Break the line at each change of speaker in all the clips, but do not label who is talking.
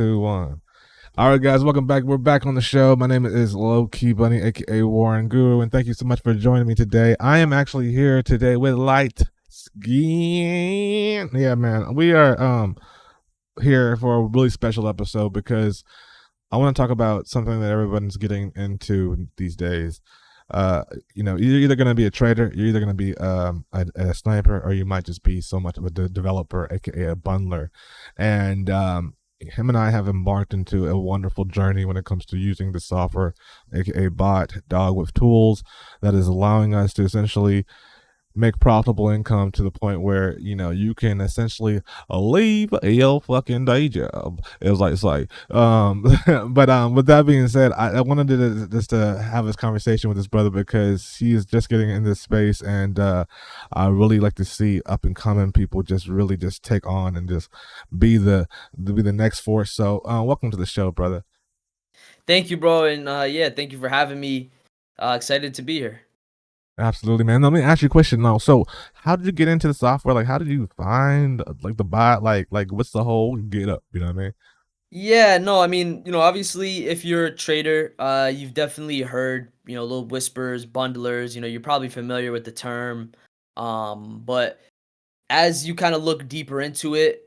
2, 1. All right, guys, welcome back. We're back on the show. My name is Low Key Bunny, aka Warren Guru, and thank you so much for joining me today. I am actually here today with Light Skin. Yeah, man, we are here for a really special episode because I want to talk about something that everyone's getting into these days. Uh, you're either going to be a trader, you're either going to be a sniper, or you might just be so much of a developer, aka a bundler. And him and I have embarked into a wonderful journey when it comes to using the software, aka bot, DogWifTools, that is allowing us to essentially make profitable income to the point where you can essentially leave your fucking day job. It's like but with that being said, I wanted to just to have this conversation with this brother because he is just getting in this space, and I really like to see up and coming people just really just take on and just be the next force. So welcome to the show, brother.
Thank you, bro, and yeah, thank you for having me. Excited to be here.
Absolutely, man. Let me ask you a question now. So, how did you get into the software? Like, how did you find like the bot? Like, what's the whole get up? You know what I mean?
Yeah, no, I mean, obviously, if you're a trader, you've definitely heard, little whispers, bundlers. You're probably familiar with the term. But as you kind of look deeper into it,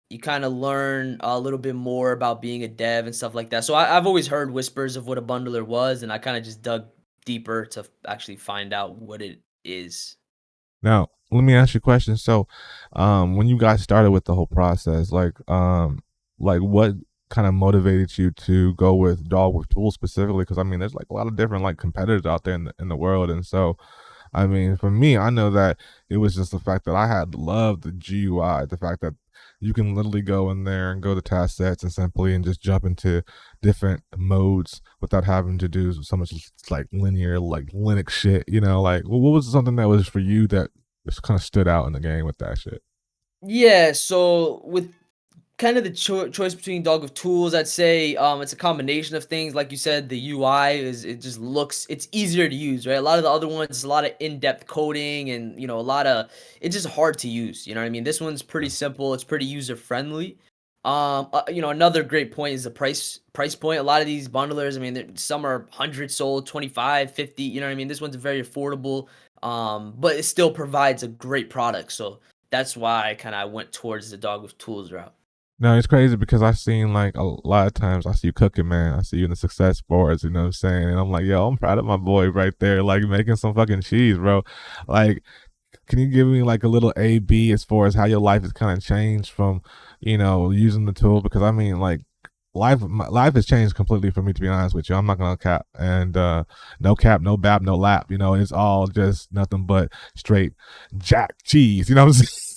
you kind of learn a little bit more about being a dev and stuff like that. So I've always heard whispers of what a bundler was, and I kind of just dug deeper to actually find out what it is.
Now, let me ask you a question. So, when you guys started with the whole process, like what kind of motivated you to go with Dog with Tools specifically? Because I mean, there's like a lot of different like competitors out there in the world, and so I mean, for me, I know that it was just the fact that I had loved the GUI, the fact that you can literally go in there and go to task sets and simply and just jump into different modes without having to do so much like linear, like Linux shit. Like what was something that was for you that just kind of stood out in the game with that shit?
Yeah, so with kind of the choice between Dog of Tools, I'd say it's a combination of things. Like you said, the UI it just looks it's easier to use, right? A lot of the other ones, it's a lot of in-depth coding and a lot of it's just hard to use. You know what I mean? This one's pretty
Yeah.
simple. It's pretty user friendly. Another great point is the price point. A lot of these bundlers, I mean, some are 100 sold, 25, 50. You know what I mean? This one's very affordable, but it still provides a great product. So that's why I kind of went towards the Dog with Tools route.
No, it's crazy because I've seen like a lot of times I see you cooking, man. I see you in the success boards, you know what I'm saying? And I'm like, yo, I'm proud of my boy right there, like making some fucking cheese, bro. Like, can you give me like a little A B as far as how your life has kind of changed from, using the tool? Because I mean, like, life has changed completely for me, to be honest with you. I'm not gonna cap, and no cap, no bap, no lap. It's all just nothing but straight jack cheese. You know what I'm saying?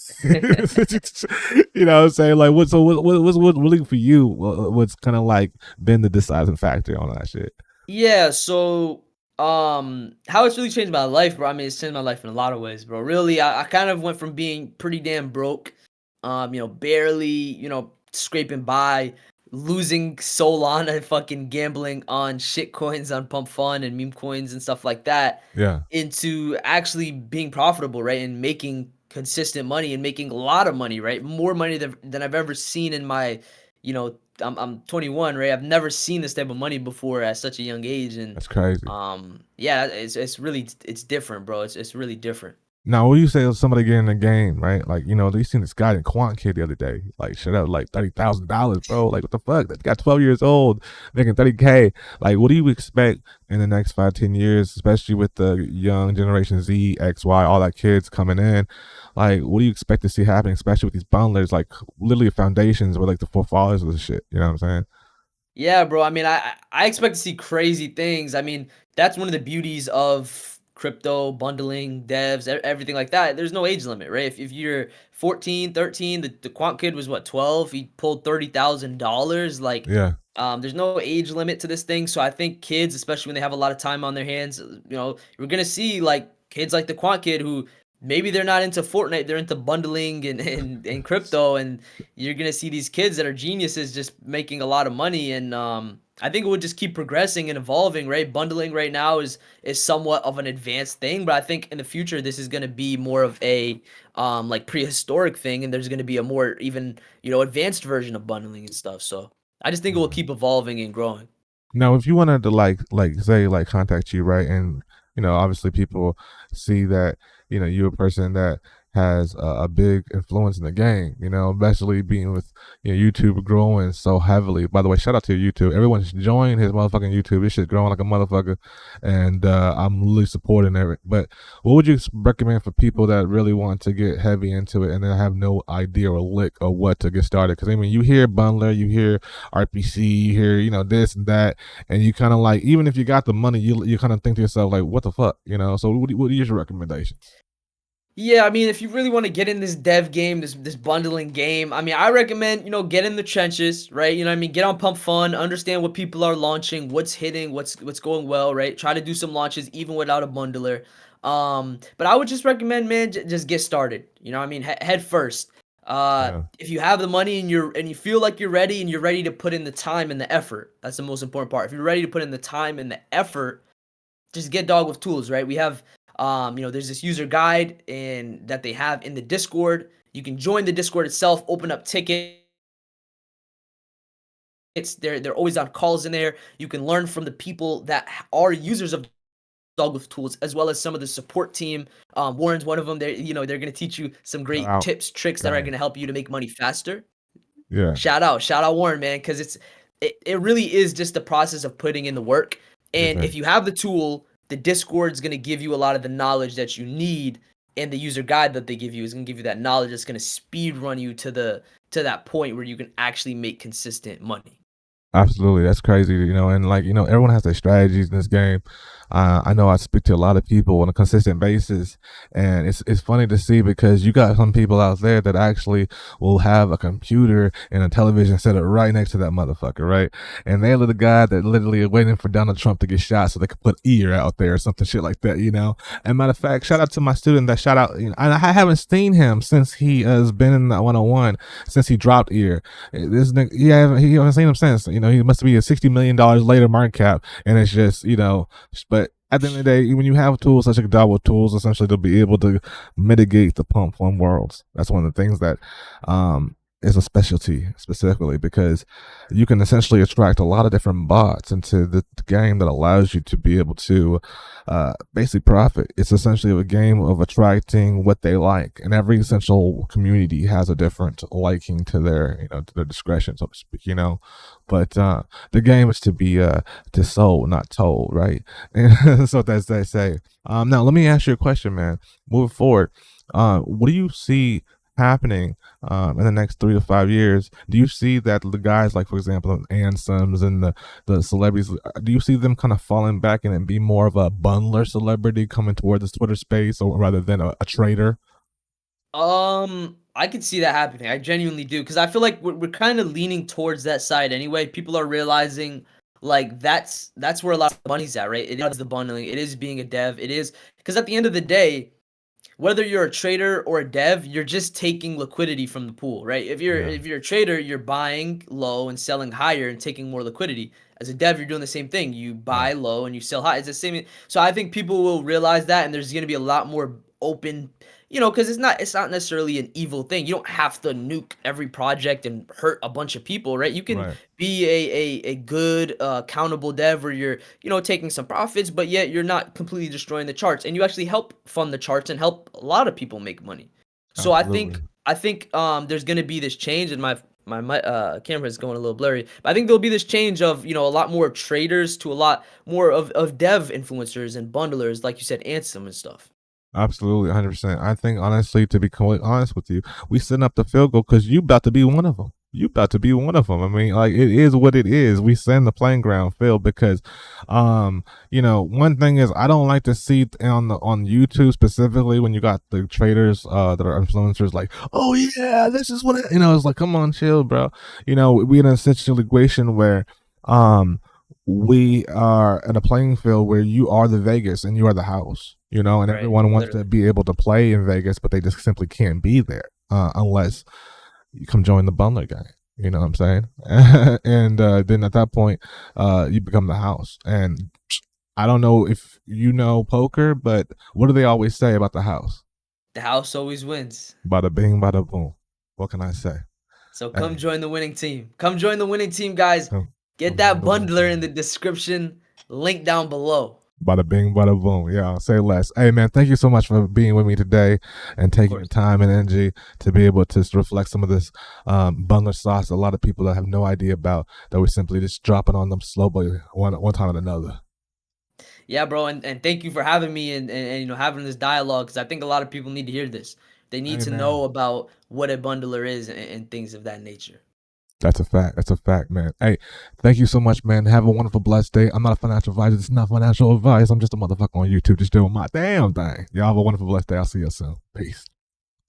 You know what I'm saying? Like, what's really for you? What's kind of like been the deciding factor on that shit?
Yeah, so how it's really changed my life, bro. I mean, it's changed my life in a lot of ways, bro. Really, I kind of went from being pretty damn broke, barely, scraping by, losing Solana, fucking gambling on shit coins on Pump.fun and meme coins and stuff like that,
Yeah.
into actually being profitable, right? And making consistent money and making a lot of money, right? More money than I've ever seen in my, I'm 21, right? I've never seen this type of money before at such a young age, and
That's crazy.
yeah, it's really it's different, bro. It's really different.
Now, what you say was somebody getting in the game, right? Like, they seen this guy in Quant Kid the other day, like, shut up, like $30,000, bro. Like, what the fuck? That got 12 years old, making 30K. Like, what do you expect in the next 5, 10 years, especially with the young generation Z, X, Y, all that kids coming in? Like, what do you expect to see happening, especially with these bundlers, like, literally foundations with like the forefathers of the shit? You know what I'm saying?
Yeah, bro. I mean, I expect to see crazy things. I mean, that's one of the beauties of crypto, bundling, devs, everything like that. There's no age limit, right? If you're 14, 13, the Quant Kid was what, 12? He pulled $30,000. Like,
Yeah.
there's no age limit to this thing. So I think kids, especially when they have a lot of time on their hands, you're gonna see like kids like the Quant Kid who maybe they're not into Fortnite, they're into bundling and crypto, and you're gonna see these kids that are geniuses just making a lot of money. And I think it would just keep progressing and evolving, right? Bundling right now is somewhat of an advanced thing, but I think in the future this is gonna be more of a like prehistoric thing, and there's gonna be a more even advanced version of bundling and stuff. So I just think it will keep evolving and growing.
Now, if you wanted to like say like contact you, right, and obviously people see that you're a person that has a big influence in the game, especially being with YouTube growing so heavily. By the way, shout out to your YouTube. Everyone should join his motherfucking YouTube. This shit growing like a motherfucker, and I'm really supporting it. But what would you recommend for people that really want to get heavy into it and they have no idea or lick or what to get started? Because I mean, you hear bundler, you hear RPC, you hear this and that, and you kind of like, even if you got the money, you kind of think to yourself like, what the fuck, So what is your recommendation?
Yeah, I mean, if you really want to get in this dev game, this bundling game, I mean, I recommend, get in the trenches, right? You know what I mean? Get on Pump.fun, understand what people are launching, what's hitting, what's going well, right? Try to do some launches even without a bundler. But I would just recommend, man, just get started. You know what I mean? Head first.
Yeah,
If you have the money and you feel like you're ready and you're ready to put in the time and the effort, that's the most important part. If you're ready to put in the time and the effort, just get DogWifTools, right? We have there's this user guide and that they have in the Discord. You can join the Discord itself, open up tickets. They're always on calls in there. You can learn from the people that are users of DogWifTools, as well as some of the support team. Warren's one of them. They're gonna teach you some
shout
great
out,
tips, tricks that are
gang.
gonna help you to make money faster.
Yeah,
Shout out Warren, man, because it really is just the process of putting in the work.
yes,
And
sir.
if you have the tool, the Discord's gonna give you a lot of the knowledge that you need, and the user guide that they give you is gonna give you that knowledge that's gonna speed run you to that point where you can actually make consistent money.
Absolutely, that's crazy, and like everyone has their strategies in this game. I know I speak to a lot of people on a consistent basis, and it's funny to see because you got some people out there that actually will have a computer and a television set up right next to that motherfucker, right? And they're the guy that literally are waiting for Donald Trump to get shot so they could put ear out there or something shit like that. And matter of fact, shout out to my student that shout out. I haven't seen him since he has been in the 101 since he dropped ear. This nigga, he haven't seen him since. He must be a $60 million later market cap, and it's just but at the end of the day, when you have tools such as DYOR tools, essentially they'll be able to mitigate the Pump.fun worlds. That's one of the things that is a specialty specifically because you can essentially attract a lot of different bots into the game that allows you to be able to basically profit. It's essentially a game of attracting what they like, and every essential community has a different liking to their discretion, so to speak. But the game is to be to sold, not told, right? And so that's they say. Now let me ask you a question, man. Moving forward, what do you see happening in the next 3 to 5 years? Do you see that the guys like, for example, Ansems and the celebrities, do you see them kind of falling back and be more of a bundler celebrity coming toward this Twitter space, or rather than a trader?
I could see that happening. I genuinely do because I feel like we're kind of leaning towards that side anyway. People are realizing like that's where a lot of money's at, right? It is the bundling. It is being a dev. It is because at the end of the day, whether you're a trader or a dev, you're just taking liquidity from the pool, right? If you're
Yeah,
if you're a trader, you're buying low and selling higher and taking more liquidity. As a dev, you're doing the same thing. You
right,
buy low and you sell high. It's the same. So I think people will realize that, and there's going to be a lot more open, because it's not necessarily an evil thing. You don't have to nuke every project and hurt a bunch of people, right? You can
right.
be a good accountable dev where you're taking some profits, but yet you're not completely destroying the charts, and you actually help fund the charts and help a lot of people make money. So I
Absolutely.
think I think there's gonna be this change, and my camera is going a little blurry, but I think there'll be this change of a lot more traders to a lot more of dev influencers and bundlers, like you said, Ansem and stuff.
Absolutely, 100%. I think, honestly, to be quite honest with you, we setting up the field goal because you about to be one of them. You about to be one of them. I mean, like, it is what it is. We send the playing ground field because, one thing is I don't like to see on YouTube specifically when you got the traders that are influencers like, oh yeah, this is what it's like. Come on, chill, bro. We in a situation where we are in a playing field where you are the Vegas and you are the house, and
Right,
everyone wants to
literally.
be able to play in Vegas, but they just simply can't be there unless you come join the bundler gang. You know what I'm saying? And then at that point, you become the house. And I don't know if you know poker, but what do they always say about the house?
The house always wins.
Bada bing, bada boom. What can I say?
So come
Hey,
join the winning team. Come join the winning team, guys. Get
come join
that
the winning
bundler in
team.
the description. Link down below.
Bada bing, bada boom. Yeah, I'll say less. Hey, man, thank you so much for being with me today and
Of
taking your
course.
time and energy to be able to reflect some of this bundler sauce. A lot of people that have no idea about that we're simply just dropping on them slowly one time and another.
Yeah, bro, and thank you for having me and having this dialogue because I think a lot of people need to hear this. They need
Hey,
to
man.
know about what a bundler is and things of that nature.
That's a fact. That's a fact, man. Hey, thank you so much, man. Have a wonderful, blessed day. I'm not a financial advisor. This is not financial advice. I'm just a motherfucker on YouTube just doing my damn thing. Y'all have a wonderful, blessed day. I'll see you soon. Peace.